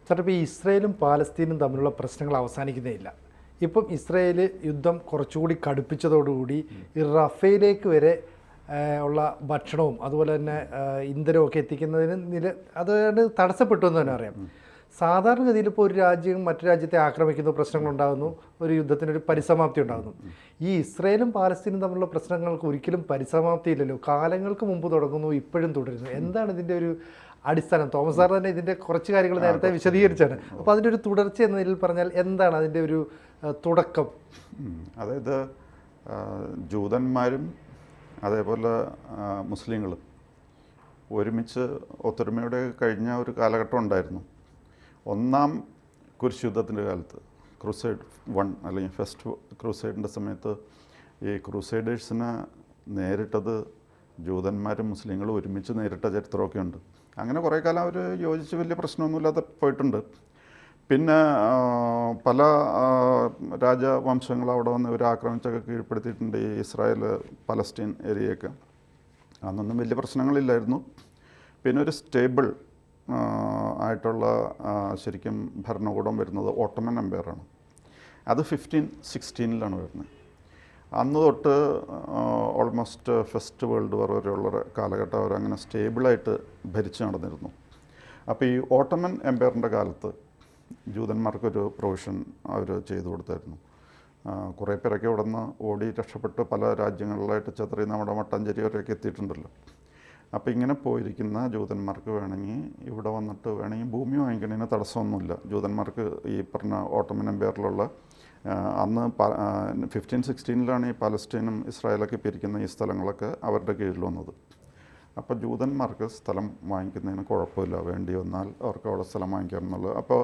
Sir, ഇപ്പോൾ ഇസ്രയേലും പാലസ്തീനും തമ്മിലുള്ള പ്രശ്നങ്ങൾ അവസാനിക്കുന്നേ ഇല്ല. ഇപ്പം ഇസ്രയേൽ യുദ്ധം കുറച്ചുകൂടി കടുപ്പിച്ചതോടുകൂടി ഈ റഫേലേക്ക് വരെ ഉള്ള ഭക്ഷണവും അതുപോലെ തന്നെ ഇന്ധനവും ഒക്കെ എത്തിക്കുന്നതിന് അത് തടസ്സപ്പെട്ടു എന്ന് തന്നെ അറിയാം. സാധാരണഗതിയിൽ ഇപ്പോൾ ഒരു രാജ്യം മറ്റു രാജ്യത്തെ ആക്രമിക്കുന്നു, പ്രശ്നങ്ങളുണ്ടാകുന്നു, ഒരു യുദ്ധത്തിനൊരു പരിസമാപ്തി ഉണ്ടാകുന്നു. ഈ ഇസ്രയേലും പാലസ്തീനും തമ്മിലുള്ള പ്രശ്നങ്ങൾക്ക് ഒരിക്കലും പരിസമാപ്തി ഇല്ലല്ലോ. കാലങ്ങൾക്ക് മുമ്പ് തുടങ്ങുന്നു, ഇപ്പോഴും തുടരുന്നു. എന്താണ് ഇതിൻ്റെ ഒരു അടിസ്ഥാനം? തോമസ് സാർ തന്നെ ഇതിൻ്റെ കുറച്ച് കാര്യങ്ങൾ നേരത്തെ വിശദീകരിച്ചാണ്. അപ്പോൾ അതിൻ്റെ ഒരു തുടർച്ച എന്ന നിലയിൽ പറഞ്ഞാൽ എന്താണ് അതിൻ്റെ ഒരു തുടക്കം? അതായത് ജൂതന്മാരും അതേപോലെ മുസ്ലിങ്ങളും ഒരുമിച്ച് ഒത്തൊരുമയോടെ കഴിഞ്ഞ ഒരു കാലഘട്ടം ഉണ്ടായിരുന്നു. ഒന്നാം കുരിശ് യുദ്ധത്തിൻ്റെ കാലത്ത് ക്രൂസൈഡ് 1 അല്ലെങ്കിൽ ഫസ്റ്റ് ക്രൂസൈഡിൻ്റെ സമയത്ത് ഈ ക്രൂസൈഡേഴ്സിനെ നേരിട്ടത് ജൂതന്മാരും മുസ്ലിങ്ങളും ഒരുമിച്ച് നേരിട്ട ചരിത്രമൊക്കെ ഉണ്ട്. അങ്ങനെ കുറേ കാലം അവർ യോജിച്ച് വലിയ പ്രശ്നമൊന്നുമില്ലാതെ പോയിട്ടുണ്ട്. പിന്നെ പല രാജവംശങ്ങൾ അവിടെ വന്ന് ഇവർ ആക്രമിച്ചൊക്കെ കീഴ്പ്പെടുത്തിയിട്ടുണ്ട് ഈ ഇസ്രായേൽ പലസ്തീൻ ഏരിയയൊക്കെ. അന്നൊന്നും വലിയ പ്രശ്നങ്ങളില്ലായിരുന്നു. പിന്നെ ഒരു സ്റ്റേബിൾ ആയിട്ടുള്ള ശരിക്കും ഭരണകൂടം വരുന്നത് ഓട്ടോമൻ എംപയറാണ്. അത് 1516 വരുന്നത്. അന്ന് തൊട്ട് ഓൾമോസ്റ്റ് ഫസ്റ്റ് വേൾഡ് വാർ വരെയുള്ള കാലഘട്ടം അവരങ്ങനെ സ്റ്റേബിളായിട്ട് ഭരിച്ചു നടന്നിരുന്നു. അപ്പോൾ ഈ ഓട്ടോമൻ എംപയറിൻ്റെ കാലത്ത് ജൂതന്മാർക്കൊരു പ്രൊവിഷൻ അവർ ചെയ്തു കൊടുത്തായിരുന്നു. കുറേ പേരൊക്കെ ഇവിടെ നിന്ന് ഓടി രക്ഷപ്പെട്ട് പല രാജ്യങ്ങളിലായിട്ട് ചെതറി നമ്മുടെ മട്ടാഞ്ചേരി വരെയൊക്കെ എത്തിയിട്ടുണ്ടല്ലോ. അപ്പോൾ ഇങ്ങനെ പോയിരിക്കുന്ന ജൂതന്മാർക്ക് വേണമെങ്കിൽ ഇവിടെ വന്നിട്ട് വേണമെങ്കിൽ ഭൂമി വാങ്ങിക്കണതിന് തടസ്സമൊന്നുമില്ല. ജൂതന്മാർക്ക് ഈ പറഞ്ഞ ഓട്ടോമൻ എംപയറിലുള്ള അന്ന് 1516 ഈ പാലസ്തീനും ഇസ്രായേലൊക്കെ പിരിക്കുന്ന ഈ സ്ഥലങ്ങളൊക്കെ അവരുടെ കീഴിൽ വന്നത്. അപ്പോൾ ജൂതന്മാർക്ക് സ്ഥലം വാങ്ങിക്കുന്നതിന് കുഴപ്പമില്ല, വേണ്ടി വന്നാൽ അവർക്ക് അവിടെ സ്ഥലം വാങ്ങിക്കാം എന്നുള്ളത്. അപ്പോൾ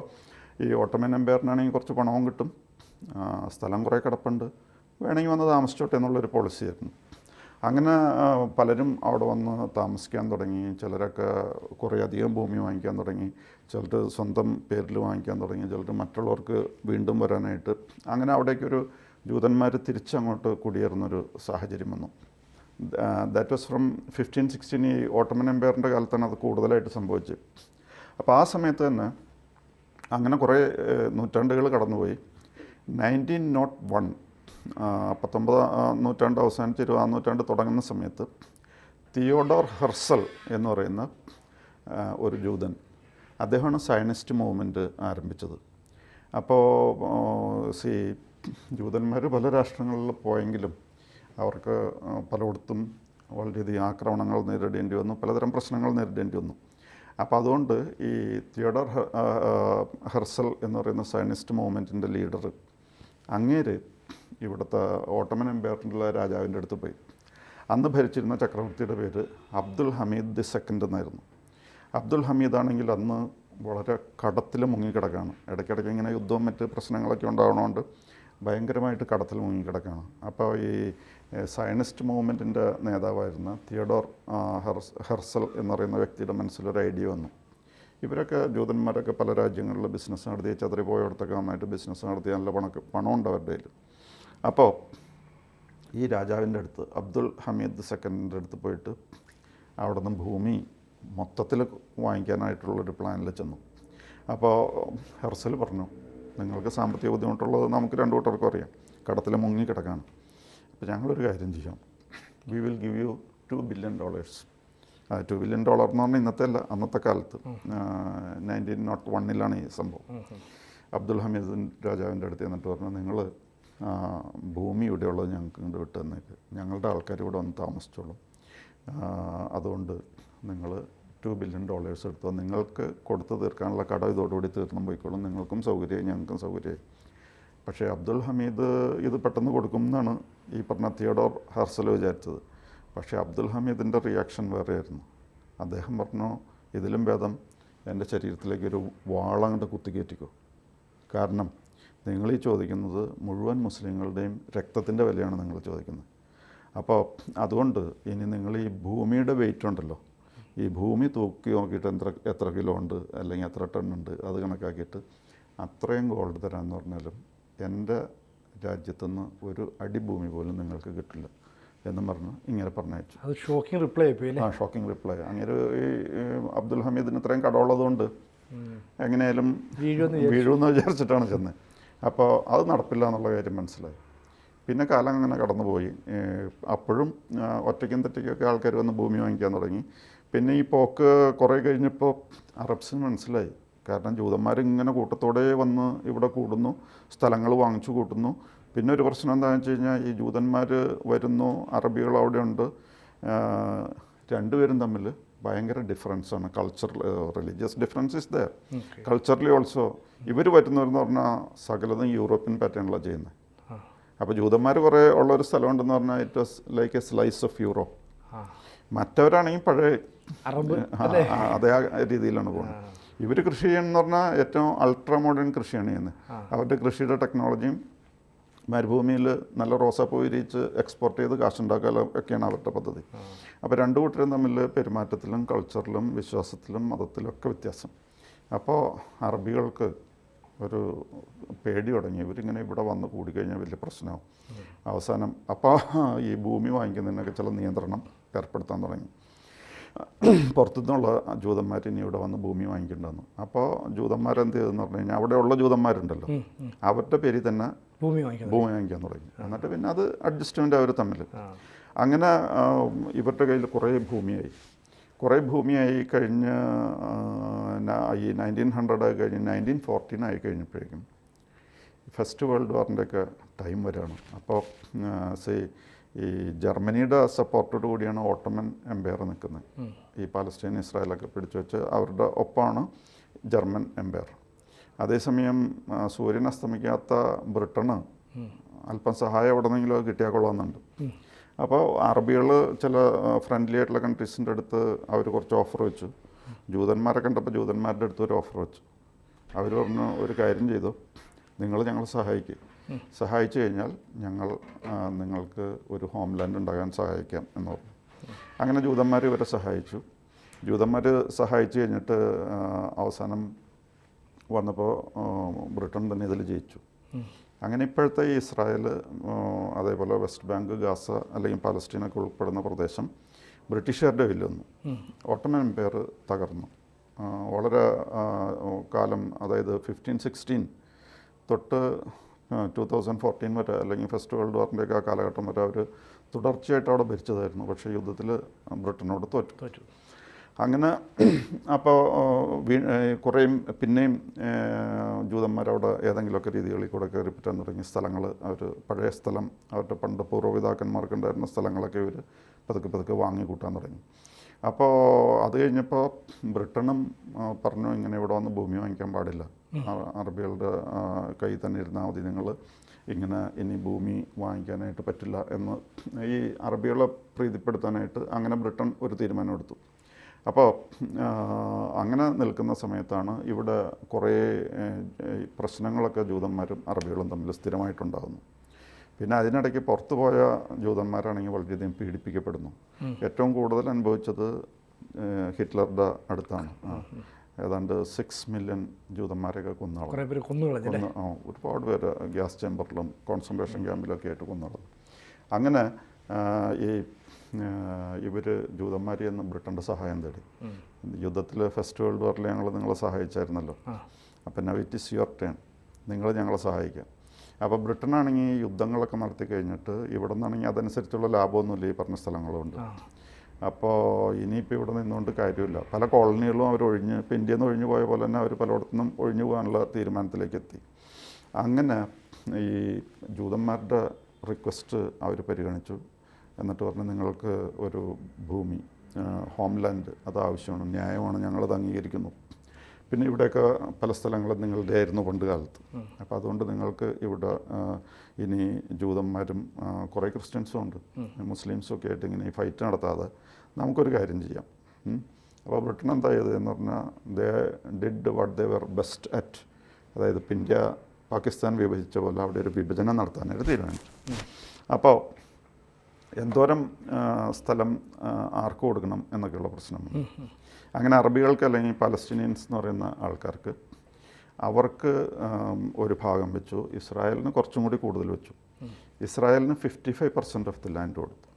ഈ ഓട്ടോമൻ എംപയറിനാണെങ്കിൽ കുറച്ച് പണവും കിട്ടും, സ്ഥലം കുറേ കിടപ്പുണ്ട്, വേണമെങ്കിൽ വന്ന് താമസിച്ചോട്ടെ എന്നുള്ളൊരു പോളിസിയായിരുന്നു. അങ്ങനെ പലരും അവിടെ വന്ന് താമസിക്കാൻ തുടങ്ങി. ചിലരൊക്കെ കുറേ അധികം ഭൂമി വാങ്ങിക്കാൻ തുടങ്ങി, ചിലർ സ്വന്തം പേരിൽ വാങ്ങിക്കാൻ തുടങ്ങി, ചിലർ മറ്റുള്ളവർക്ക് വീണ്ടും വരാനായിട്ട്. അങ്ങനെ അവിടേക്കൊരു ജൂതന്മാർ തിരിച്ചങ്ങോട്ട് കുടിയേറുന്നൊരു സാഹചര്യം വന്നു. That was from 1516. ഈ ഓട്ടോമൻ എംപയറിൻ്റെ കാലത്താണ് അത് കൂടുതലായിട്ട് സംഭവിച്ചത്. അപ്പോൾ ആ സമയത്ത് തന്നെ അങ്ങനെ കുറേ നൂറ്റാണ്ടുകൾ കടന്നുപോയി. 1901 19ാം നൂറ്റാണ്ട് അവസാനിച്ച് 20ാം നൂറ്റാണ്ട് തുടങ്ങുന്ന സമയത്ത് തിയോഡോർ ഹെർസൽ എന്ന് പറയുന്ന ഒരു ജൂതൻ, അദ്ദേഹമാണ് സയനിസ്റ്റ് മൂവ്മെൻറ്റ് ആരംഭിച്ചത്. അപ്പോൾ ജൂതന്മാർ പല രാഷ്ട്രങ്ങളിൽ പോയെങ്കിലും അവർക്ക് പലയിടത്തും വളരെയധികം ആക്രമണങ്ങൾ നേരിടേണ്ടി വന്നു, പലതരം പ്രശ്നങ്ങൾ നേരിടേണ്ടി വന്നു. അപ്പോൾ അതുകൊണ്ട് ഈ തിയോഡോർ ഹെർസൽ എന്ന് പറയുന്ന സയനിസ്റ്റ് മൂവ്മെൻറ്റിൻ്റെ ലീഡർ അങ്ങേര് ഇവിടുത്തെ ഓട്ടോമൻ എംപയറിൻ്റെ രാജാവിൻ്റെ അടുത്ത് പോയി. അന്ന് ഭരിച്ചിരുന്ന ചക്രവർത്തിയുടെ പേര് അബ്ദുൽ ഹമീദ് ദി സെക്കൻഡ് എന്നായിരുന്നു. അബ്ദുൽ ഹമീദ് ആണെങ്കിൽ അന്ന് വളരെ കടത്തിൽ മുങ്ങിക്കിടക്കുകയാണ്. ഇടയ്ക്കിടയ്ക്ക് ഇങ്ങനെ യുദ്ധവും മറ്റ് പ്രശ്നങ്ങളൊക്കെ ഉണ്ടാവണതുകൊണ്ട് ഭയങ്കരമായിട്ട് കടത്തിൽ മുങ്ങിക്കിടക്കുകയാണ്. അപ്പോൾ ഈ സയനിസ്റ്റ് മൂവ്മെൻറ്റിൻ്റെ നേതാവായിരുന്ന തിയോഡോർ ഹെർസൽ എന്ന് പറയുന്ന വ്യക്തിയുടെ മനസ്സിലൊരു ഐഡിയ വന്നു. ഇവരൊക്കെ ജൂതന്മാരൊക്കെ പല രാജ്യങ്ങളിൽ ബിസിനസ് നടത്തി, ചതറി പോയടത്തൊക്കെ നന്നായിട്ട് ബിസിനസ് നടത്തി, നല്ല പണമുണ്ട് അവരുടെ കയ്യിൽ. അപ്പോൾ ഈ രാജാവിൻ്റെ അടുത്ത് അബ്ദുൽ ഹമീദ് സെക്കൻഡിൻ്റെ അടുത്ത് പോയിട്ട് അവിടെ നിന്ന് ഭൂമി മൊത്തത്തിൽ വാങ്ങിക്കാനായിട്ടുള്ളൊരു പ്ലാനിൽ ചെന്നു. അപ്പോൾ ഹെർസൽ പറഞ്ഞു, നിങ്ങൾക്ക് സാമ്പത്തിക ബുദ്ധിമുട്ടുള്ളത് നമുക്ക് രണ്ടു കൂട്ടർക്കും അറിയാം, കടത്തിൽ മുങ്ങി കിടക്കാണ്. അപ്പോൾ ഞങ്ങളൊരു കാര്യം ചെയ്യാം, we will give you $2 billion. $2 billion എന്ന് പറഞ്ഞാൽ ഇന്നത്തെ അല്ല, അന്നത്തെ കാലത്ത് 1901 ഈ സംഭവം. അബ്ദുൽ ഹമീദ് രാജാവിൻ്റെ അടുത്ത് എന്നിട്ട് പറഞ്ഞു, നിങ്ങൾ ഭൂമി ഇവിടെയുള്ളത് ഞങ്ങൾക്ക് ഇങ്ങോട്ട് വിട്ട് തന്നേക്ക്, ഞങ്ങളുടെ ആൾക്കാർ ഇവിടെ വന്ന് താമസിച്ചോളും, അതുകൊണ്ട് നിങ്ങൾ $2 billion എടുത്തോ, നിങ്ങൾക്ക് കൊടുത്തു തീർക്കാനുള്ള കടം ഇതോടുകൂടി തീർന്നും പോയിക്കോളും, നിങ്ങൾക്കും സൗകര്യമായി ഞങ്ങൾക്കും സൗകര്യമായി. പക്ഷേ അബ്ദുൽ ഹമീദ് ഇത് പെട്ടെന്ന് കൊടുക്കും എന്നാണ് ഈ പറഞ്ഞ തിയോഡോർ ഹെർസൽ വിചാരിച്ചത്. പക്ഷേ അബ്ദുൽ ഹമീദിൻ്റെ റിയാക്ഷൻ വേറെയായിരുന്നു. അദ്ദേഹം പറഞ്ഞു, ഇതിലും ഭേദം എൻ്റെ ശരീരത്തിലേക്കൊരു വാളങ്ങോട്ട് കുത്തിക്കയറ്റിക്കോ, കാരണം നിങ്ങൾ ഈ ചോദിക്കുന്നത് മുഴുവൻ മുസ്ലിങ്ങളുടെയും രക്തത്തിൻ്റെ വിലയാണ് നിങ്ങൾ ചോദിക്കുന്നത്. അപ്പോൾ അതുകൊണ്ട് ഇനി നിങ്ങൾ ഈ ഭൂമിയുടെ വെയിറ്റ് ഉണ്ടല്ലോ, ഈ ഭൂമി തൂക്കി നോക്കിയിട്ട് എത്ര കിലോ ഉണ്ട് അല്ലെങ്കിൽ എത്ര ടൺ ഉണ്ട് അത് കണക്കാക്കിയിട്ട് അത്രയും ഗോൾഡ് തരാമെന്ന് പറഞ്ഞാലും എൻ്റെ രാജ്യത്തുനിന്ന് ഒരു അടി ഭൂമി പോലും നിങ്ങൾക്ക് കിട്ടില്ല എന്നും പറഞ്ഞ് ഇങ്ങനെ പറഞ്ഞയച്ചു. അത് ഷോക്കിംഗ് റിപ്ലൈ. Shocking reply. അങ്ങനെ ഈ അബ്ദുൽ ഹമീദിന് ഇത്രയും കടമുള്ളതുകൊണ്ട് എങ്ങനെയാലും വീഴുമെന്ന് വിചാരിച്ചിട്ടാണ് ചെന്നത്. അപ്പോൾ അത് നടപ്പില്ല എന്നുള്ള കാര്യം മനസ്സിലായി. പിന്നെ കാലം അങ്ങനെ കടന്നുപോയി. അപ്പോഴും ഒറ്റയ്ക്കും തെറ്റയ്ക്കൊക്കെ ആൾക്കാർ വന്ന് ഭൂമി വാങ്ങിക്കാൻ തുടങ്ങി. പിന്നെ ഈ പോക്ക് കുറേ കഴിഞ്ഞപ്പോൾ അറബ്സിന് മനസ്സിലായി. കാരണം ജൂതന്മാരിങ്ങനെ കൂട്ടത്തോടെ വന്ന് ഇവിടെ കൂടുന്നു, സ്ഥലങ്ങൾ വാങ്ങിച്ചു കൂട്ടുന്നു. പിന്നെ ഒരു പ്രശ്നം എന്താണെന്ന് വെച്ച് കഴിഞ്ഞാൽ ഈ ജൂതന്മാർ വരുന്നു, അറബികൾ അവിടെ ഉണ്ട്, രണ്ടുപേരും തമ്മിൽ ഭയങ്കര ഡിഫറൻസാണ്. Cultural religious difference is there, culturally also. ഇവർ വരുന്നവരെന്ന് പറഞ്ഞാൽ സകലതും യൂറോപ്യൻ പാറ്റേണിലാണ് ചെയ്യുന്നത്. അപ്പോൾ ജൂതന്മാർ കുറേ ഉള്ളൊരു സ്ഥലമുണ്ടെന്ന് പറഞ്ഞാൽ it was like a slice of Europe. മറ്റവരാണെങ്കിൽ പഴയ അതേ രീതിയിലാണ് പോകുന്നത്. ഇവർ കൃഷി ചെയ്യണമെന്ന് പറഞ്ഞാൽ ഏറ്റവും അൾട്രാ മോഡേൺ കൃഷിയാണ് ചെയ്യുന്നത്. അവരുടെ കൃഷിയുടെ ടെക്നോളജിയും മരുഭൂമിയിൽ നല്ല റോസാപ്പൂ വിരിയിച്ച് എക്സ്പോർട്ട് ചെയ്ത് കാശുണ്ടാക്കാലോ ഒക്കെയാണ് അവരുടെ പദ്ധതി. അപ്പോൾ രണ്ടു കൂട്ടരും തമ്മിൽ പെരുമാറ്റത്തിലും കൾച്ചറിലും വിശ്വാസത്തിലും മതത്തിലും ഒക്കെ വ്യത്യാസം. അപ്പോൾ അറബികൾക്ക് ഒരു പേടി തുടങ്ങി. ഇവരിങ്ങനെ ഇവിടെ വന്ന് കൂടിക്കഴിഞ്ഞാൽ വലിയ പ്രശ്നമാവും. അവസാനം അപ്പോൾ ഈ ഭൂമി വാങ്ങിക്കുന്നതിനൊക്കെ ചില നിയന്ത്രണം ഏർപ്പെടുത്താൻ തുടങ്ങി. പുറത്തുനിന്നുള്ള ജൂതന്മാർ ഇനി ഇവിടെ വന്ന് ഭൂമി വാങ്ങിക്കേണ്ടെന്ന്. അപ്പോൾ ജൂതന്മാരെന്ത് ചെയ്തെന്ന് പറഞ്ഞു കഴിഞ്ഞാൽ അവിടെയുള്ള ജൂതന്മാരുണ്ടല്ലോ, അവരുടെ പേരിൽ തന്നെ ഭൂമി വാങ്ങിക്കാൻ തുടങ്ങി. എന്നിട്ട് പിന്നെ അത് അഡ്ജസ്റ്റ്മെൻ്റ് അവർ തമ്മിൽ. അങ്ങനെ ഇവരുടെ കയ്യിൽ കുറേ ഭൂമിയായി കഴിഞ്ഞ് ഈ 1900 കഴിഞ്ഞ് 1914 ആയി കഴിഞ്ഞപ്പോഴേക്കും ഫസ്റ്റ് വേൾഡ് വാറിൻ്റെയൊക്കെ ടൈം വരികയാണ്. അപ്പോൾ ഈ ജർമ്മനിയുടെ സപ്പോർട്ടോട് കൂടിയാണ് ഓട്ടോമൻ എംപയർ നിൽക്കുന്നത്. ഈ പാലസ്തീൻ ഇസ്രായേലൊക്കെ പിടിച്ചു വെച്ച് അവരുടെ ഒപ്പമാണ് ജർമ്മൻ എംപയർ. അതേസമയം സൂര്യൻ അസ്തമിക്കാത്ത ബ്രിട്ടന് അല്പം സഹായം എവിടെ നിന്നെങ്കിലും കിട്ടിയാൽ കൊള്ളാമെന്നുണ്ട്. അപ്പോൾ അറബികൾ ചില ഫ്രണ്ട്ലി ആയിട്ടുള്ള കൺട്രീസിൻ്റെ അടുത്ത് അവർ കുറച്ച് ഓഫർ വെച്ചു. ജൂതന്മാരെ കണ്ടപ്പോൾ ജൂതന്മാരുടെ അടുത്ത് ഒരു ഓഫർ വെച്ചു. അവർ പറഞ്ഞു, ഒരു കാര്യം ചെയ്തു, നിങ്ങൾ ഞങ്ങളെ സഹായിച്ചു കഴിഞ്ഞാൽ ഞങ്ങൾ നിങ്ങൾക്ക് ഒരു ഹോം ലാൻഡ് ഉണ്ടാകാൻ സഹായിക്കാം എന്ന് പറഞ്ഞു. അങ്ങനെ ജൂതന്മാർ ഇവരെ സഹായിച്ചു. ജൂതന്മാർ സഹായിച്ചു കഴിഞ്ഞിട്ട് അവസാനം വന്നപ്പോൾ ബ്രിട്ടൻ തന്നെ ഇതിൽ ജയിച്ചു. അങ്ങനെ ഇപ്പോഴത്തെ ഈ ഇസ്രായേൽ, അതേപോലെ വെസ്റ്റ് ബാങ്ക്, ഗാസ അല്ലെങ്കിൽ പാലസ്തീനൊക്കെ ഉൾപ്പെടുന്ന പ്രദേശം ബ്രിട്ടീഷുകാരുടെ കയ്യിൽ വന്നു. ഓട്ടോമൻ എംപയർ തകർന്നു. വളരെ കാലം, അതായത് 1516 തൊട്ട് 2014 വരെ, അല്ലെങ്കിൽ ഫസ്റ്റ് വേൾഡ് വാറിൻ്റെയൊക്കെ ആ കാലഘട്ടം വരെ അവർ തുടർച്ചയായിട്ട് അവിടെ ഭരിച്ചതായിരുന്നു. പക്ഷേ യുദ്ധത്തിൽ ബ്രിട്ടനോട് തോറ്റു. അങ്ങനെ അപ്പോൾ കുറേയും പിന്നെയും ജൂതന്മാരവിടെ ഏതെങ്കിലുമൊക്കെ രീതികളിൽ കൂടെ കയറി പറ്റാൻ തുടങ്ങി. സ്ഥലങ്ങൾ അവർ പഴയ സ്ഥലം, അവരുടെ പണ്ട് പൂർവ്വപിതാക്കന്മാർക്കുണ്ടായിരുന്ന സ്ഥലങ്ങളൊക്കെ ഇവർ പതുക്കെ വാങ്ങിക്കൂട്ടാൻ തുടങ്ങി. അപ്പോൾ അത് കഴിഞ്ഞപ്പോൾ ബ്രിട്ടനും പറഞ്ഞു, ഇങ്ങനെ ഇവിടെ വന്ന് ഭൂമി വാങ്ങിക്കാൻ പാടില്ല, അറബികളുടെ കയ്യിൽ തന്നെ ഇരുന്നാൽ മതി, നിങ്ങൾ ഇങ്ങനെ ഇനി ഭൂമി വാങ്ങിക്കാനായിട്ട് പറ്റില്ല എന്ന് ഈ അറബികളെ പ്രീതിപ്പെടുത്താനായിട്ട് അങ്ങനെ ബ്രിട്ടൻ ഒരു തീരുമാനമെടുത്തു. അപ്പോൾ അങ്ങനെ നിൽക്കുന്ന സമയത്താണ് ഇവിടെ കുറേ പ്രശ്നങ്ങളൊക്കെ ജൂതന്മാരും അറബികളും തമ്മിൽ സ്ഥിരമായിട്ടുണ്ടാകുന്നു. പിന്നെ അതിനിടയ്ക്ക് പുറത്തു പോയ ജൂതന്മാരാണെങ്കിൽ വളരെയധികം പീഡിപ്പിക്കപ്പെടുന്നു. ഏറ്റവും കൂടുതൽ അനുഭവിച്ചത് ഹിറ്റ്ലറുടെ അടുത്താണ്. ഏതാണ്ട് 6 മില്യൺ ജൂതന്മാരെയൊക്കെ ഒരുപാട് പേര് ഗ്യാസ് ചേമ്പറിലും കോൺസെൻട്രേഷൻ ക്യാമ്പിലൊക്കെ ആയിട്ട് കൊന്നുകളഞ്ഞു. അങ്ങനെ ഇവർ ജൂതന്മാരിൽ നിന്ന് ബ്രിട്ടൻ്റെ സഹായം തേടി. യുദ്ധത്തിൽ ഫസ്റ്റ് വേൾഡ് വാറിൽ ഞങ്ങൾ നിങ്ങളെ സഹായിച്ചായിരുന്നല്ലോ, അപ്പം now it is your turn, നിങ്ങൾ ഞങ്ങളെ സഹായിക്കാം. അപ്പോൾ ബ്രിട്ടനാണെങ്കിൽ യുദ്ധങ്ങളൊക്കെ നടത്തി കഴിഞ്ഞിട്ട് ഇവിടെ നിന്നാണെങ്കിൽ അതനുസരിച്ചുള്ള ലാഭമൊന്നുമില്ല ഈ പറഞ്ഞ സ്ഥലങ്ങളുണ്ട്. അപ്പോൾ ഇനിയിപ്പോൾ ഇവിടെ നിന്നുകൊണ്ട് കാര്യമില്ല. പല കോളനികളും അവർ ഒഴിഞ്ഞ്, ഇപ്പോൾ ഇന്ത്യയിൽ നിന്ന് ഒഴിഞ്ഞു പോയ പോലെ തന്നെ അവർ പലയിടത്തുനിന്നും ഒഴിഞ്ഞു പോകാനുള്ള തീരുമാനത്തിലേക്ക് എത്തി. അങ്ങനെ ഈ ജൂതന്മാരുടെ റിക്വസ്റ്റ് അവർ പരിഗണിച്ചു. എന്നിട്ട് പറഞ്ഞു, നിങ്ങൾക്ക് ഒരു ഭൂമി, ഹോംലാൻഡ് അത് ആവശ്യമാണ്, ന്യായമാണ്, ഞങ്ങളത് അംഗീകരിക്കുന്നു. പിന്നെ ഇവിടെയൊക്കെ പല സ്ഥലങ്ങളും നിങ്ങളുടെ ആയിരുന്നു പണ്ട് കാലത്ത്. അപ്പോൾ അതുകൊണ്ട് നിങ്ങൾക്ക് ഇവിടെ ഇനി ജൂതന്മാരും കുറേ ക്രിസ്ത്യൻസും ഉണ്ട്, മുസ്ലിംസും ഒക്കെ ആയിട്ട് ഇങ്ങനെ ഈ ഫൈറ്റ് നടത്താതെ നമുക്കൊരു കാര്യം ചെയ്യാം. അപ്പോൾ ബ്രിട്ടൻ എന്താ ചെയ്തതെന്ന് പറഞ്ഞാൽ, they did what they were best at. അതായത് ഇന്ത്യ പാകിസ്ഥാൻ വിഭജിച്ച പോലെ അവിടെ ഒരു വിഭജനം നടത്താനായിട്ട് തീരുമാനിച്ചു. അപ്പോൾ എന്തോരം സ്ഥലം ആർക്ക് കൊടുക്കണം എന്നൊക്കെയുള്ള പ്രശ്നമാണ്. അങ്ങനെ അറബികൾക്ക് അല്ലെങ്കിൽ പാലസ്തീനിയൻസ് എന്ന് പറയുന്ന ആൾക്കാർക്ക് അവർക്ക് ഒരു ഭാഗം വെച്ചു, ഇസ്രായേലിന് കുറച്ചും കൂടി കൂടുതൽ വെച്ചു. ഇസ്രായേലിന് 55% ഓഫ് ദി ലാൻഡ് കൊടുത്തു.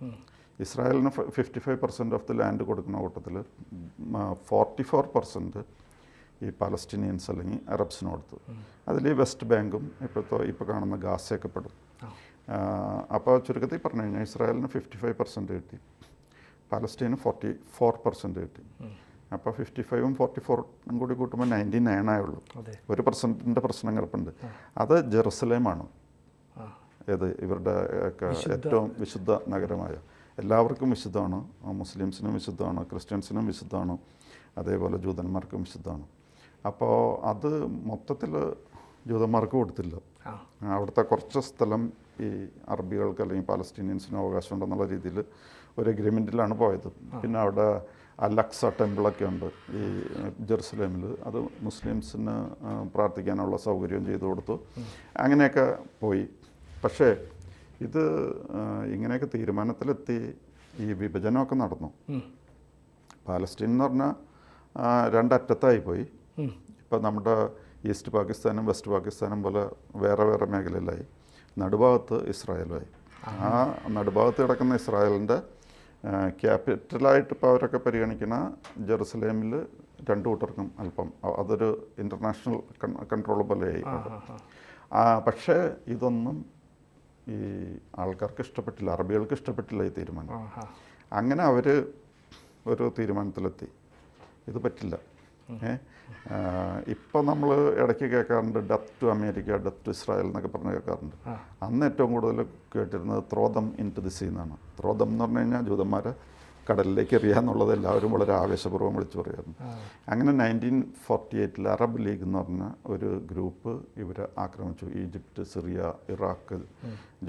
ഇസ്രായേലിന് 55% ഓഫ് ദി ലാൻഡ് കൊടുക്കുന്ന കൂട്ടത്തിൽ 44% ഈ പാലസ്തീനിയൻസ് അല്ലെങ്കിൽ അറബ്സിന് കൊടുത്തത്. അതിൽ ഈ വെസ്റ്റ് ബാങ്കും ഇപ്പോൾ കാണുന്ന ഗാസയൊക്കെ പെടും. അപ്പോൾ ചുരുക്കത്തിൽ പറഞ്ഞു കഴിഞ്ഞാൽ ഇസ്രായേലിന് 55% കിട്ടി, പാലസ്തീന് 44% കിട്ടി. അപ്പോൾ 55ഉം 44ഉം കൂടി കൂട്ടുമ്പോൾ 99 ആയുള്ളൂ. 1% പ്രശ്നം കിടപ്പുണ്ട്. അത് ജെറുസലേമാണ്. ഏത് ഇവരുടെ ഒക്കെ ഏറ്റവും വിശുദ്ധ നഗരമായ, എല്ലാവർക്കും വിശുദ്ധമാണ്, മുസ്ലിംസിനും വിശുദ്ധമാണ്, ക്രിസ്ത്യൻസിനും വിശുദ്ധമാണ്, അതേപോലെ ജൂതന്മാർക്കും വിശുദ്ധമാണ്. അപ്പോൾ അത് മൊത്തത്തിൽ ജൂതന്മാർക്ക് കൊടുത്തില്ല. അവിടുത്തെ കുറച്ച് സ്ഥലം ഈ അറബികൾക്ക് അല്ലെങ്കിൽ പാലസ്തീനിയൻസിന് അവകാശമുണ്ടെന്നുള്ള രീതിയിൽ ഒരു എഗ്രിമെൻറ്റിലാണ് പോയത്. പിന്നെ അവിടെ അലക്സ ടെമ്പിളൊക്കെ ഉണ്ട് ഈ ജെറുസലേമിൽ, അത് മുസ്ലിംസിന് പ്രാർത്ഥിക്കാനുള്ള സൗകര്യം ചെയ്തു കൊടുത്തു. അങ്ങനെയൊക്കെ പോയി. പക്ഷേ ഇത് ഇങ്ങനെയൊക്കെ തീരുമാനത്തിലെത്തി ഈ വിഭജനമൊക്കെ നടന്നു. പാലസ്തീൻ എന്ന് പറഞ്ഞാൽ രണ്ടറ്റത്തായി പോയി. ഇപ്പം നമ്മുടെ ഈസ്റ്റ് പാകിസ്ഥാനും വെസ്റ്റ് പാകിസ്ഥാനും പോലെ വേറെ വേറെ മേഖലയിലായി. നടുഭാഗത്ത് ഇസ്രായേലായി. ആ നടുഭാഗത്ത് കിടക്കുന്ന ഇസ്രായേലിൻ്റെ ക്യാപിറ്റലായിട്ട് ഇപ്പോൾ അവരൊക്കെ പരിഗണിക്കുന്ന ജെറുസലേമിൽ രണ്ടു കൂട്ടർക്കും അല്പം അതൊരു ഇൻ്റർനാഷണൽ കൺട്രോൾ പോലെയായി. പക്ഷേ ഇതൊന്നും ഈ ആൾക്കാർക്ക് ഇഷ്ടപ്പെട്ടില്ല, അറബികൾക്ക് ഇഷ്ടപ്പെട്ടില്ല ഈ തീരുമാനം. അങ്ങനെ അവർ ഒരു തീരുമാനത്തിലെത്തി, ഇത് പറ്റില്ല. ഇപ്പോൾ നമ്മൾ ഇടയ്ക്ക് കേൾക്കാറുണ്ട് death to America, death to Israel എന്നൊക്കെ പറഞ്ഞ് കേൾക്കാറുണ്ട്. അന്ന് ഏറ്റവും കൂടുതൽ കേട്ടിരുന്നത് throw them into the sea എന്നാണ്. ത്രോദം എന്ന് പറഞ്ഞു കഴിഞ്ഞാൽ ജൂതന്മാരെ കടലിലേക്ക് എറിയാന്നുള്ളത് എല്ലാവരും വളരെ ആവേശപൂർവ്വം വിളിച്ചു പറയായിരുന്നു. അങ്ങനെ 1948 അറബ് ലീഗ് എന്ന് പറഞ്ഞ ഒരു ഗ്രൂപ്പ് ഇവരെ ആക്രമിച്ചു. Egypt, Syria, Iraq,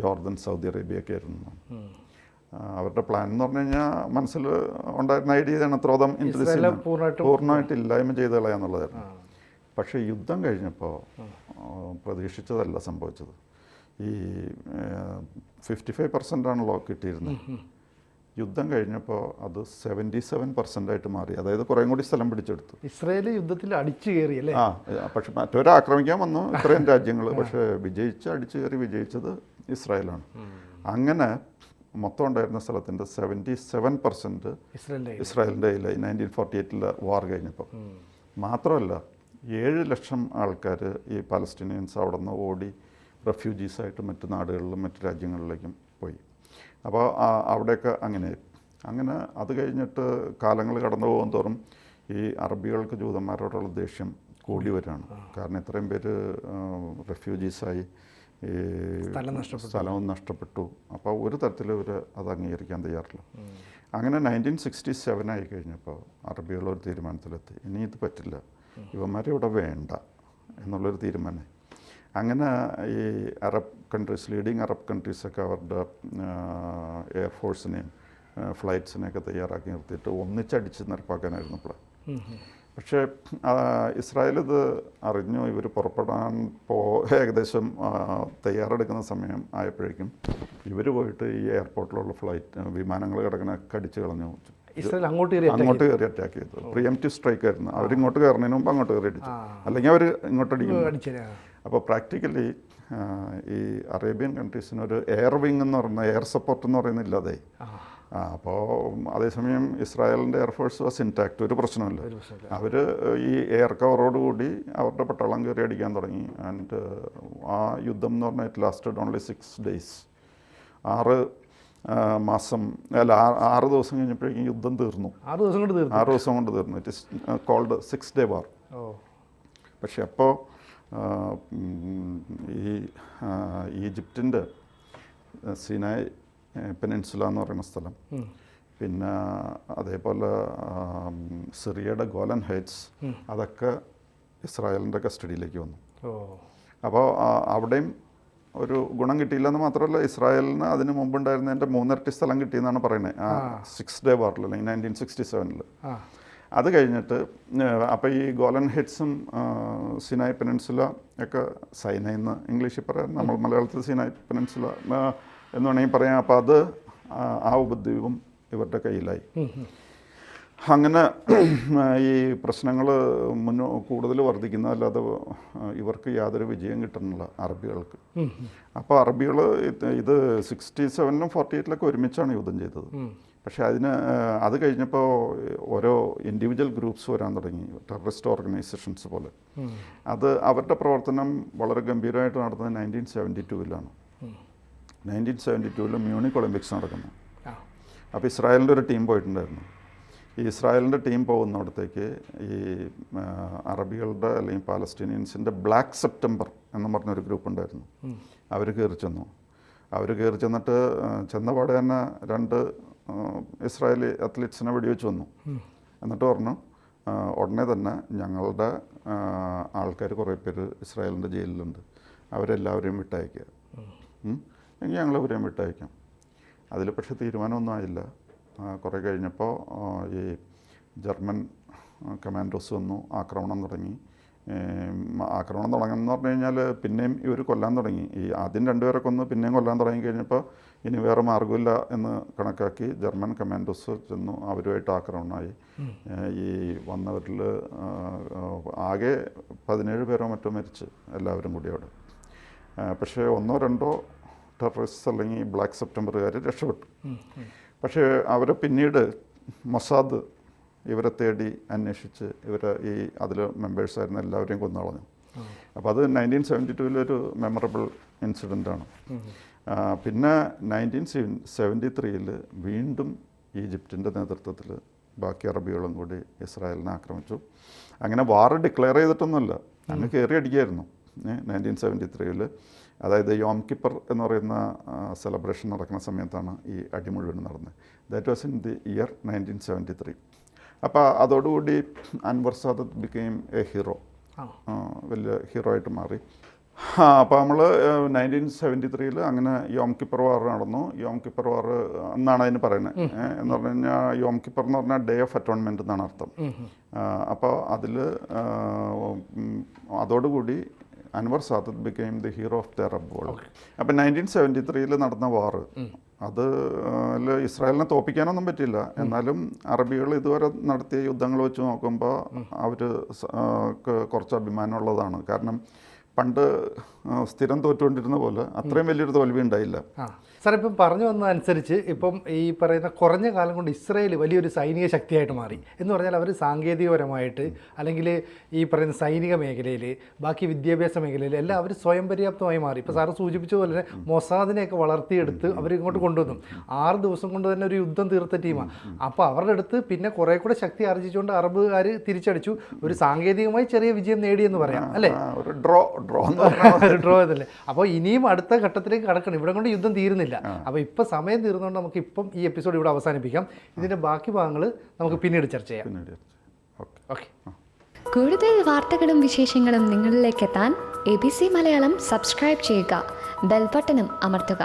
Jordan, Saudi അറേബ്യയൊക്കെ ആയിരുന്നു. അവരുടെ പ്ലാൻ എന്ന് പറഞ്ഞു കഴിഞ്ഞാൽ മനസ്സിൽ ഉണ്ടായിരുന്ന ഐഡിയയാണ് throw them into the sea, പൂർണ്ണമായിട്ട് ഇല്ലായ്മ ചെയ്ത് കളയാന്നുള്ളതായിരുന്നു. പക്ഷേ യുദ്ധം കഴിഞ്ഞപ്പോൾ പ്രതീക്ഷിച്ചതല്ല സംഭവിച്ചത്. ഈ 55% ആണല്ലോ കിട്ടിയിരുന്നത്. യുദ്ധം കഴിഞ്ഞപ്പോൾ അത് 77% മാറി. അതായത് കുറേം കൂടി സ്ഥലം പിടിച്ചെടുത്തു. ഇസ്രായേൽ യുദ്ധത്തിൽ അടിച്ചു കയറി അല്ലേ? പക്ഷെ മറ്റൊരു ആക്രമിക്കാൻ വന്നു ഇത്രയും രാജ്യങ്ങൾ. പക്ഷേ അടിച്ചു കയറി വിജയിച്ചത് ഇസ്രായേലാണ്. അങ്ങനെ മൊത്തം ഉണ്ടായിരുന്ന സ്ഥലത്തിൻ്റെ 77% ഇസ്രായേലിൻ്റെ കയ്യിലായി 1948 വാർ കഴിഞ്ഞപ്പോൾ. മാത്രമല്ല 7 ലക്ഷം ആൾക്കാർ ഈ പാലസ്തീനിയൻസ് അവിടെ നിന്ന് ഓടി റെഫ്യൂജീസായിട്ട് മറ്റ് നാടുകളിലും മറ്റ് രാജ്യങ്ങളിലേക്കും പോയി. അപ്പോൾ അവിടെയൊക്കെ അങ്ങനെ അത് കഴിഞ്ഞിട്ട് കാലങ്ങൾ കടന്നു പോകും തോറും ഈ അറബികൾക്ക് ജൂതന്മാരോടുള്ള ദേഷ്യം കൂടി വരികയാണ്. കാരണം ഇത്രയും പേര് റെഫ്യൂജീസായി, ഈ സ്ഥലവും നഷ്ടപ്പെട്ടു. അപ്പോൾ ഒരു തരത്തിൽ ഇവർ അത് അംഗീകരിക്കാൻ തയ്യാറില്ല. അങ്ങനെ 1967 ആയി കഴിഞ്ഞപ്പോൾ അറബികളൊരു തീരുമാനത്തിലെത്തി, ഇനി ഇത് പറ്റില്ല, ഇവന്മാരെ ഇവിടെ വേണ്ട എന്നുള്ളൊരു തീരുമാനം. അങ്ങനെ ഈ അറബ് കൺട്രീസ്, ലീഡിങ് അറബ് കൺട്രീസൊക്കെ അവരുടെ എയർഫോഴ്സിനെയും ഫ്ലൈറ്റ്സിനെയൊക്കെ തയ്യാറാക്കി നിർത്തിയിട്ട് ഒന്നിച്ചടിച്ച് നിരപ്പാക്കാനായിരുന്നു പ്ലാൻ. പക്ഷേ ഇസ്രായേൽ ഇത് അറിഞ്ഞു. ഇവർ പുറപ്പെടാൻ ഏകദേശം തയ്യാറെടുക്കുന്ന സമയം ആയപ്പോഴേക്കും ഇവർ പോയിട്ട് ഈ എയർപോർട്ടിലുള്ള വിമാനങ്ങൾ കിടക്കണൊക്കെ അടിച്ച് കളഞ്ഞു. ഇസ്രായേൽ അങ്ങോട്ട് കയറി അറ്റാക്ക് ചെയ്തു. പ്രിയംപ്റ്റീവ് സ്ട്രൈക്ക് ആയിരുന്നു. അവരിങ്ങോട്ട് കയറുന്നതിന് മുമ്പ് അങ്ങോട്ട് കയറി അടിച്ചു, അല്ലെങ്കിൽ അവർ ഇങ്ങോട്ട് അടിക്കും. അപ്പോൾ പ്രാക്ടിക്കലി ഈ അറേബ്യൻ കൺട്രീസിനൊരു എയർ വിങ് എന്ന് പറയുന്ന എയർ സപ്പോർട്ട് എന്ന് പറയുന്നത് ഇല്ലാതായി. അപ്പോൾ അതേസമയം ഇസ്രായേലിൻ്റെ എയർഫോഴ്സ് വാസ് ഇൻടാക്ട്, ഒരു പ്രശ്നമില്ല. അവർ ഈ എയർ കവറോടുകൂടി അവരുടെ പട്ടാളം കയറി അടിക്കാൻ തുടങ്ങി. ആൻഡ് ആ യുദ്ധം എന്ന് പറഞ്ഞാൽ ഇറ്റ് ലാസ്റ്റഡ് ഓൺലി 6 days. 6 ദിവസം കഴിഞ്ഞപ്പോഴേക്കും യുദ്ധം തീർന്നു. 6 ദിവസം കൊണ്ട് തീർന്നു. ഇറ്റ് ഇസ് കോൾഡ് 6 day വാർ. പക്ഷെ അപ്പോൾ ഈ ഈജിപ്തിൻ്റെ സിനായ് പെനിൻസുല എന്ന് പറയുന്ന സ്ഥലം, പിന്നെ അതേപോലെ സിറിയയുടെ ഗോലൻ ഹൈറ്റ്സ്, അതൊക്കെ ഇസ്രായേലിൻ്റെ കസ്റ്റഡിയിലേക്ക് വന്നു. അപ്പോൾ അവിടെയും ഒരു ഗുണം കിട്ടിയില്ലെന്ന് മാത്രമല്ല, ഇസ്രായേലിന് അതിന് മുമ്പുണ്ടായിരുന്നതിൻ്റെ 3 ഇരട്ടി സ്ഥലം കിട്ടിയെന്നാണ് പറയുന്നത് 6 day വാറിൽ, അല്ലെങ്കിൽ 1967. അത് കഴിഞ്ഞിട്ട് അപ്പോൾ ഈ ഗോലൻ ഹൈറ്റ്സും സിനായ് പെനിൻസുല ഒക്കെ, സൈനയെന്ന് ഇംഗ്ലീഷിൽ പറയാം, നമ്മൾ മലയാളത്തിൽ സിനായ് പെനിൻസുല എന്ന് വേണമെങ്കിൽ പറയാം. അപ്പോൾ അത് ആ ഉപദ്വീപും ഇവരുടെ കയ്യിലായി. അങ്ങനെ ഈ പ്രശ്നങ്ങൾ കൂടുതൽ വർദ്ധിക്കുന്നതല്ലാതെ ഇവർക്ക് യാതൊരു വിജയം കിട്ടുന്നില്ല അറബികൾക്ക്. അപ്പോൾ അറബികൾ ഇത് 67-ലും 48-ലൊക്കെ ഒരുമിച്ചാണ് യുദ്ധം ചെയ്തത്. പക്ഷേ അത് കഴിഞ്ഞപ്പോൾ ഓരോ ഇൻഡിവിജ്വൽ ഗ്രൂപ്പ്സ് വരാൻ തുടങ്ങി, ടെററിസ്റ്റ് ഓർഗനൈസേഷൻസ് പോലെ. അത് അവരുടെ പ്രവർത്തനം വളരെ ഗംഭീരമായിട്ട് നടന്നത് 1972-ലാണ്. 1972-ൽ മ്യൂണിക് ഒളിമ്പിക്സ് നടക്കുന്നു. അപ്പോൾ ഇസ്രായേലിൻ്റെ ഒരു ടീം പോയിട്ടുണ്ടായിരുന്നു. ഈ ഇസ്രായേലിൻ്റെ ടീം പോകുന്നിടത്തേക്ക് ഈ അറബികളുടെ അല്ലെങ്കിൽ പാലസ്തീനിയൻസിൻ്റെ ബ്ലാക്ക് സെപ്റ്റംബർ എന്ന് പറഞ്ഞൊരു ഗ്രൂപ്പ് ഉണ്ടായിരുന്നു. അവർ കയറി ചെന്നു. അവർ കയറി ചെന്നിട്ട് ചെന്നപാടെ തന്നെ 2 ഇസ്രായേലി അത്ലറ്റ്സിനെ വെടിവെച്ച് വന്നു. എന്നിട്ട് പറഞ്ഞു ഉടനെ തന്നെ ഞങ്ങളുടെ ആൾക്കാർ കുറേ പേര് ഇസ്രായേലിൻ്റെ ജയിലിലുണ്ട്, അവരെല്ലാവരെയും വിട്ടയക്കുക, എങ്കിൽ ഞങ്ങളവരെയും വിട്ടയക്കാം. അതിൽ പക്ഷേ തീരുമാനമൊന്നും ആയില്ല. കുറേ കഴിഞ്ഞപ്പോൾ ഈ ജർമ്മൻ കമാൻഡോസ് വന്നു, ആക്രമണം തുടങ്ങി. ആക്രമണം തുടങ്ങുമെന്ന് പറഞ്ഞു കഴിഞ്ഞാൽ പിന്നെയും ഇവർ കൊല്ലാൻ തുടങ്ങി. ഈ ആദ്യം 2 പേരെ കൊന്ന് പിന്നെയും കൊല്ലാൻ തുടങ്ങി കഴിഞ്ഞപ്പോൾ ഇനി വേറെ മാർഗ്ഗമില്ല എന്ന് കണക്കാക്കി ജർമ്മൻ കമാൻഡോസ് ചെന്നു, അവരുമായിട്ട് ആക്രമണമായി. ഈ വന്നവരിൽ ആകെ 17 പേരോ മറ്റോ മരിച്ച് എല്ലാവരും കൂടി അവിടെ. പക്ഷേ 1-2 ടെററിസ്റ്റ് അല്ലെങ്കിൽ ബ്ലാക്ക് സെപ്റ്റംബറുകാർ രക്ഷപ്പെട്ടു. പക്ഷേ അവരെ പിന്നീട് മൊസാദ് ഇവരെ തേടി അന്വേഷിച്ച് ഈ അതിൽ മെമ്പേഴ്സായിരുന്ന എല്ലാവരെയും കൊന്നു കളഞ്ഞു. അപ്പോൾ അത് 1972-ലൊരു മെമ്മറബിൾ ഇൻസിഡൻ്റാണ്. പിന്നെ 1973-ൽ വീണ്ടും ഈജിപ്തിൻ്റെ നേതൃത്വത്തിൽ ബാക്കി അറബികളും കൂടി ഇസ്രായേലിനെ ആക്രമിച്ചു. അങ്ങനെ വാർ ഡിക്ലെയർ ചെയ്തിട്ടൊന്നുമില്ല, അങ്ങ് കയറി അടിക്കുകയായിരുന്നു. 1973-ൽ അതായത് യോം കിപ്പർ എന്ന് പറയുന്ന സെലിബ്രേഷൻ നടക്കുന്ന സമയത്താണ് ഈ അടി മുഴുവൻ നടന്നത്. That was in the year 1973. അപ്പോൾ അതോടുകൂടി Anwar Sadat became a hero, വലിയ ഹീറോ ആയിട്ട് മാറി. അപ്പോൾ നമ്മൾ 1973-ൽ അങ്ങനെ യോം കിപ്പർ വാർ നടന്നു. യോം കിപ്പർ വാർ എന്നാണ് അതിന് പറയുന്നത്. എന്ന് പറഞ്ഞു കഴിഞ്ഞാൽ യോം കിപ്പർ എന്ന് പറഞ്ഞാൽ ഡേ ഓഫ് അറ്റോൺമെൻറ്റ് എന്നാണ് അർത്ഥം. അപ്പോൾ അതിൽ അതോടുകൂടി Anwar Sadat became the hero of the Arab world. അപ്പം 1973-ൽ നടന്ന വാറ് അത് ഇസ്രായേലിനെ തോൽപ്പിക്കാനൊന്നും പറ്റില്ല. എന്നാലും അറബികൾ ഇതുവരെ നടത്തിയ യുദ്ധങ്ങൾ വെച്ച് നോക്കുമ്പോൾ അവർ കുറച്ച് അഭിമാനമുള്ളതാണ്. കാരണം പണ്ട് സ്ഥിരം തോറ്റുകൊണ്ടിരുന്ന പോലെ അത്രയും വലിയൊരു തോൽവി ഉണ്ടായില്ല. സാർ ഇപ്പം പറഞ്ഞു വന്നതനുസരിച്ച് ഇപ്പം ഈ പറയുന്ന കുറഞ്ഞ കാലം കൊണ്ട് ഇസ്രായേൽ വലിയൊരു സൈനിക ശക്തിയായിട്ട് മാറി എന്ന് പറഞ്ഞാൽ അവർ സാങ്കേതികപരമായിട്ട് അല്ലെങ്കിൽ ഈ പറയുന്ന സൈനിക മേഖലയിൽ ബാക്കി വിദ്യാഭ്യാസ മേഖലയിൽ എല്ലാം അവർ സ്വയം പര്യാപ്തമായി മാറി. ഇപ്പോൾ സാറ് സൂചിപ്പിച്ച പോലെ തന്നെ മൊസാദിനെയൊക്കെ വളർത്തിയെടുത്ത് അവർ ഇങ്ങോട്ട് കൊണ്ടുവന്നു. 6 ദിവസം കൊണ്ട് തന്നെ ഒരു യുദ്ധം തീർത്ത ടീമാണ്. അപ്പോൾ അവരുടെ അടുത്ത് പിന്നെ കുറേ കൂടെ ശക്തി ആർജിച്ചുകൊണ്ട് അറബുകാർ തിരിച്ചടിച്ചു. ഒരു സാങ്കേതികമായി ചെറിയ വിജയം നേടിയെന്ന് പറയാം അല്ലേ? ഒരു ഡ്രോ എന്നല്ലേ. അപ്പോൾ ഇനിയും അടുത്ത ഘട്ടത്തിലേക്ക് കടക്കണം. ഇവിടെ കൊണ്ട് യുദ്ധം തീരുന്നില്ല. അപ്പോൾ ഇപ്പം സമയം തീർന്നുകൊണ്ട് നമുക്ക് ഇപ്പം ഈ എപ്പിസോഡ് ഇവിടെ അവസാനിപ്പിക്കാം. ഇതിൻ്റെ ബാക്കി ഭാഗങ്ങൾ നമുക്ക് പിന്നീട് ചർച്ച ചെയ്യാം. ഓക്കെ. കൂടുതൽ വാർത്തകളും വിശേഷങ്ങളും നിങ്ങളിലേക്ക് എത്താൻ ABC മലയാളം സബ്സ്ക്രൈബ് ചെയ്യുക, ബെൽ ബട്ടണും അമർത്തുക.